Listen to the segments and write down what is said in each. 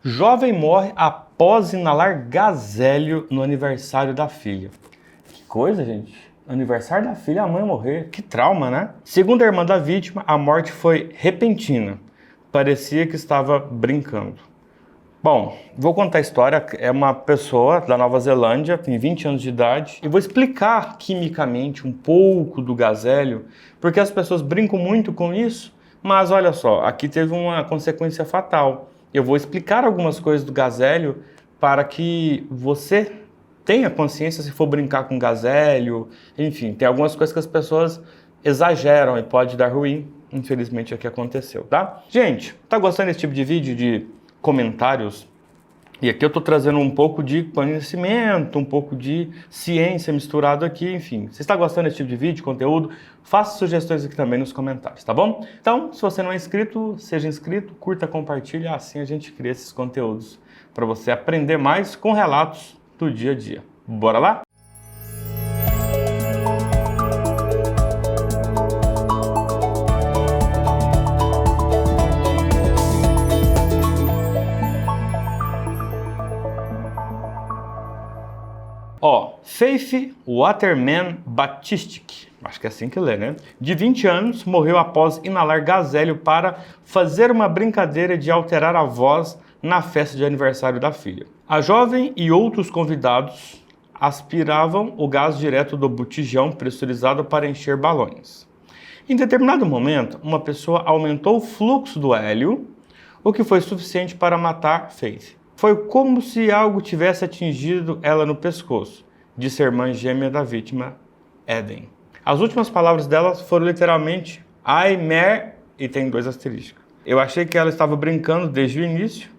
Jovem morre após inalar gás hélio no aniversário da filha. Que coisa, gente. Aniversário da filha, a mãe morrer. Que trauma, né? Segundo a irmã da vítima, a morte foi repentina. Parecia que estava brincando. Bom, vou contar a história. É uma pessoa da Nova Zelândia, tem 20 anos de idade. E vou explicar quimicamente um pouco do gás hélio, porque as pessoas brincam muito com isso. Mas olha só, aqui teve uma consequência fatal. Eu vou explicar algumas coisas do gás hélio para que você tenha consciência se for brincar com gás hélio. Enfim, tem algumas coisas que as pessoas exageram e pode dar ruim. Infelizmente é o que aconteceu, tá? Gente, tá gostando desse tipo de vídeo de comentários? E aqui eu tô trazendo um pouco de conhecimento, um pouco de ciência misturado aqui, enfim. Se está gostando desse tipo de vídeo, conteúdo, faça sugestões aqui também nos comentários, tá bom? Então, se você não é inscrito, seja inscrito, curta, compartilha, assim a gente cria esses conteúdos para você aprender mais com relatos do dia a dia. Bora lá? Faith Waterman Batistic, acho que é assim que lê, né? De 20 anos, morreu após inalar gás hélio para fazer uma brincadeira de alterar a voz na festa de aniversário da filha. A jovem e outros convidados aspiravam o gás direto do botijão pressurizado para encher balões. Em determinado momento, uma pessoa aumentou o fluxo do hélio, o que foi suficiente para matar Faith. Foi como se algo tivesse atingido ela no pescoço, disse a irmã gêmea da vítima, Eden. As últimas palavras dela foram literalmente "I mer" e tem 2 asteriscos. Eu achei que ela estava brincando desde o início,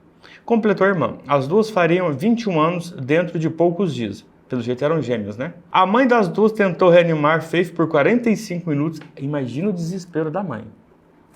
completou a irmã. As duas fariam 21 anos dentro de poucos dias. Pelo jeito eram gêmeas, né? A mãe das duas tentou reanimar Faith por 45 minutos. Imagina o desespero da mãe.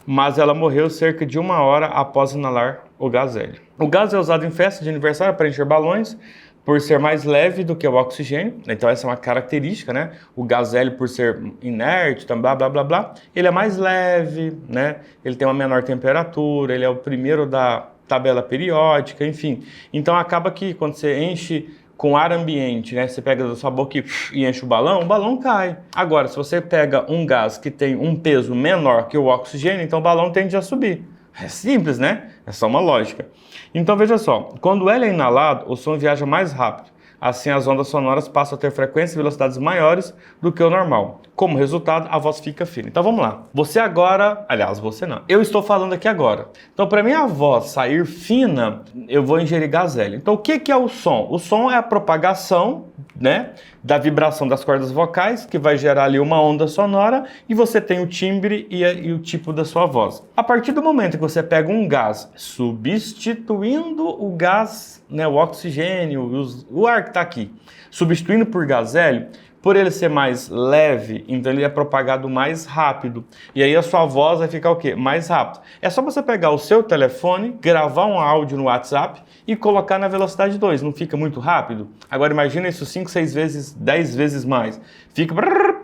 Mas ela morreu cerca de 1 hora após inalar o gás hélio. O gás é usado em festa de aniversário para encher balões, por ser mais leve do que o oxigênio. Então essa é uma característica, né? O gás hélio, por ser inerte, blá, blá, blá, blá, ele é mais leve, né? Ele tem uma menor temperatura, ele é o primeiro da tabela periódica, enfim. Então acaba que quando você enche com ar ambiente, né? Você pega da sua boca e enche o balão cai. Agora, se você pega um gás que tem um peso menor que o oxigênio, então o balão tende a subir. É simples, né? É só uma lógica. Então veja só, quando o hélio é inalado, o som viaja mais rápido. Assim as ondas sonoras passam a ter frequências e velocidades maiores do que o normal. Como resultado, a voz fica fina. Então vamos lá. Você agora, aliás, você não. Eu estou falando aqui agora. Então para minha voz sair fina, eu vou ingerir gás hélio. Então o que é o som? O som é a propagação, né, da vibração das cordas vocais, que vai gerar ali uma onda sonora, e você tem o timbre e o tipo da sua voz. A partir do momento que você pega um gás substituindo o gás, né, o oxigênio, o ar que está aqui, substituindo por gás hélio, por ele ser mais leve, então ele é propagado mais rápido. E aí a sua voz vai ficar o quê? Mais rápido. É só você pegar o seu telefone, gravar um áudio no WhatsApp e colocar na velocidade 2. Não fica muito rápido? Agora imagina isso 5, 6 vezes, 10 vezes mais. Fica,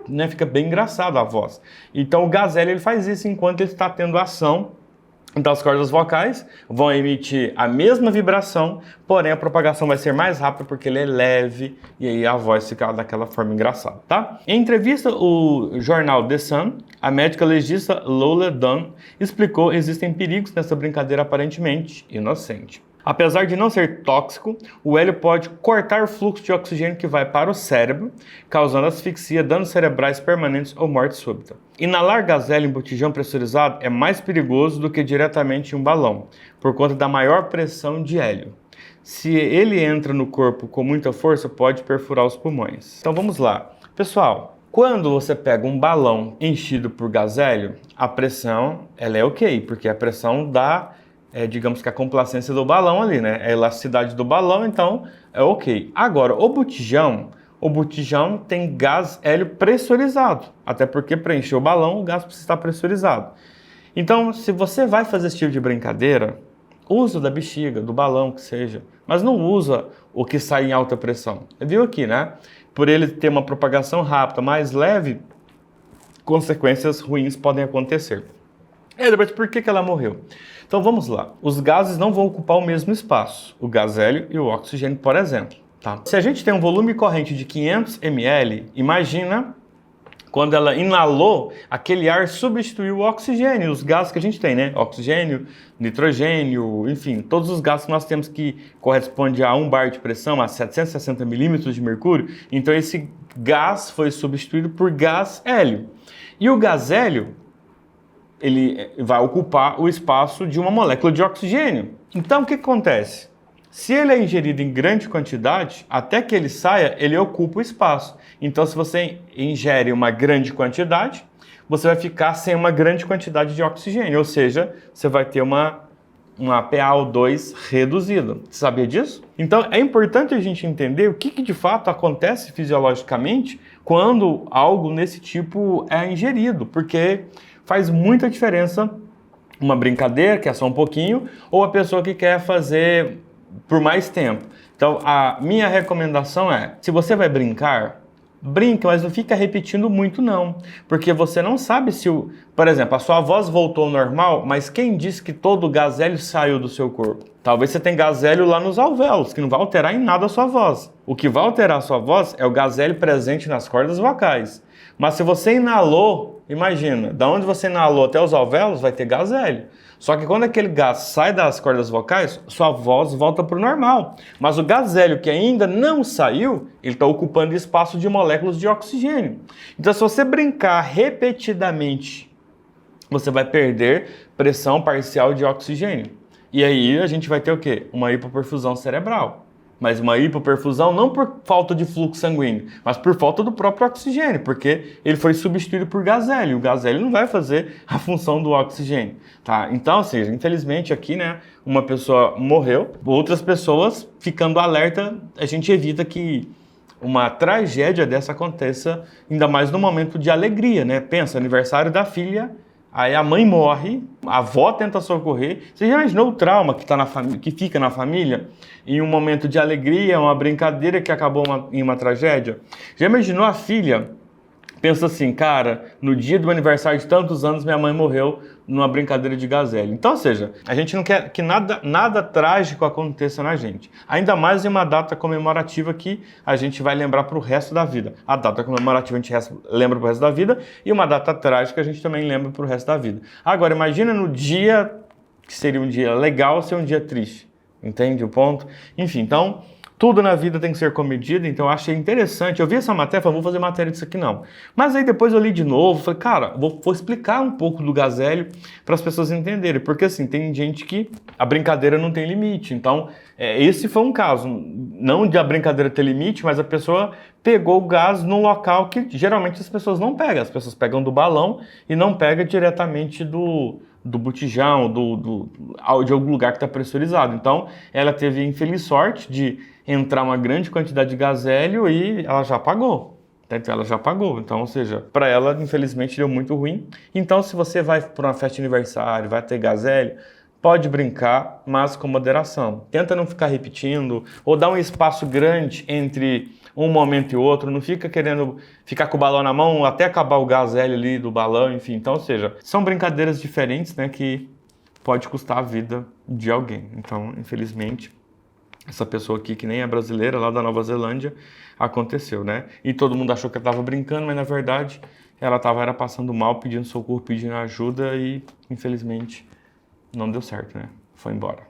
né? Fica bem engraçado a voz. Então o gás hélio ele faz isso enquanto ele está tendo ação. Então as cordas vocais vão emitir a mesma vibração, porém a propagação vai ser mais rápida porque ele é leve e aí a voz fica daquela forma engraçada, tá? Em entrevista ao jornal The Sun, a médica legista Lola Dunn explicou que existem perigos nessa brincadeira aparentemente inocente. Apesar de não ser tóxico, o hélio pode cortar o fluxo de oxigênio que vai para o cérebro, causando asfixia, danos cerebrais permanentes ou morte súbita. Inalar gás hélio em botijão pressurizado é mais perigoso do que diretamente em um balão, por conta da maior pressão de hélio. Se ele entra no corpo com muita força, pode perfurar os pulmões. Então vamos lá. Pessoal, quando você pega um balão enchido por gás hélio, a pressão ela é ok, porque a pressão dá... digamos que a complacência do balão ali, né? A elasticidade do balão, então é ok. Agora, o botijão tem gás hélio pressurizado. Até porque para encher o balão, o gás precisa estar pressurizado. Então, se você vai fazer esse tipo de brincadeira, usa da bexiga, do balão, que seja. Mas não usa o que sai em alta pressão. Viu aqui, né? Por ele ter uma propagação rápida, mais leve, consequências ruins podem acontecer. Mas por que ela morreu? Então vamos lá. Os gases não vão ocupar o mesmo espaço, o gás hélio e o oxigênio, por exemplo. Tá? Se a gente tem um volume corrente de 500 ml, imagina quando ela inalou, aquele ar substituiu o oxigênio, os gases que a gente tem, né? Oxigênio, nitrogênio, enfim, todos os gases que nós temos que corresponde a 1 bar de pressão, a 760 milímetros de mercúrio. Então esse gás foi substituído por gás hélio. E o gás hélio, ele vai ocupar o espaço de uma molécula de oxigênio. Então o que acontece? Se ele é ingerido em grande quantidade, até que ele saia, ele ocupa o espaço. Então, se você ingere uma grande quantidade, você vai ficar sem uma grande quantidade de oxigênio, ou seja, você vai ter uma PaO2 reduzida. Você sabia disso? Então, é importante a gente entender o que de fato acontece fisiologicamente quando algo nesse tipo é ingerido, porque faz muita diferença uma brincadeira, que é só um pouquinho, ou a pessoa que quer fazer por mais tempo. Então, a minha recomendação é, se você vai brincar, brinca, mas não fica repetindo muito não, porque você não sabe se por exemplo, a sua voz voltou ao normal, mas quem disse que todo o gás hélio saiu do seu corpo? Talvez você tenha gás hélio lá nos alvéolos, que não vai alterar em nada a sua voz. O que vai alterar a sua voz é o gás hélio presente nas cordas vocais. Mas se você inalou, imagina, da onde você inalou até os alvéolos vai ter gás hélio. Só que quando aquele gás sai das cordas vocais, sua voz volta para o normal. Mas o gás hélio que ainda não saiu, ele está ocupando espaço de moléculas de oxigênio. Então, se você brincar repetidamente, você vai perder pressão parcial de oxigênio. E aí a gente vai ter o quê? Uma hipoperfusão cerebral. Mas uma hipoperfusão não por falta de fluxo sanguíneo, mas por falta do próprio oxigênio, porque ele foi substituído por gás hélio. O gás hélio não vai fazer a função do oxigênio, tá? Então, assim, infelizmente aqui, né, uma pessoa morreu, outras pessoas ficando alerta, a gente evita que uma tragédia dessa aconteça, ainda mais no momento de alegria, né? Pensa, aniversário da filha, aí a mãe morre, a avó tenta socorrer. Você já imaginou o trauma que, que fica na família em um momento de alegria, uma brincadeira que acabou em uma tragédia? Já imaginou a filha? Pensa assim, cara, no dia do aniversário de tantos anos, minha mãe morreu numa brincadeira de gás hélio. Então, ou seja, a gente não quer que nada trágico aconteça na gente. Ainda mais em uma data comemorativa que a gente vai lembrar para o resto da vida. A data comemorativa a gente lembra para o resto da vida e uma data trágica a gente também lembra para o resto da vida. Agora, imagina no dia que seria um dia legal ser um dia triste. Entende o ponto? Enfim, então, tudo na vida tem que ser comedido, então eu achei interessante. Eu vi essa matéria e falei, vou fazer matéria disso aqui não. Mas aí depois eu li de novo, falei, cara, vou explicar um pouco do gás hélio para as pessoas entenderem. Porque assim, tem gente que a brincadeira não tem limite. Então, esse foi um caso, não de a brincadeira ter limite, mas a pessoa pegou o gás num local que geralmente as pessoas não pegam. As pessoas pegam do balão e não pegam diretamente do botijão, de algum lugar que está pressurizado. Então, ela teve a infeliz sorte de entrar uma grande quantidade de gás hélio e ela já pagou. Então, ela já pagou. Então, ou seja, para ela, infelizmente, deu muito ruim. Então, se você vai para uma festa de aniversário, vai ter gás hélio, pode brincar, mas com moderação. Tenta não ficar repetindo ou dar um espaço grande entre um momento e outro. Não fica querendo ficar com o balão na mão até acabar o gás hélio ali do balão, enfim. Então, ou seja, são brincadeiras diferentes, né, que pode custar a vida de alguém. Então, infelizmente, essa pessoa aqui, que nem é brasileira, lá da Nova Zelândia, aconteceu, né? E todo mundo achou que ela estava brincando, mas na verdade ela estava passando mal, pedindo socorro, pedindo ajuda e, infelizmente, não deu certo, né? Foi embora.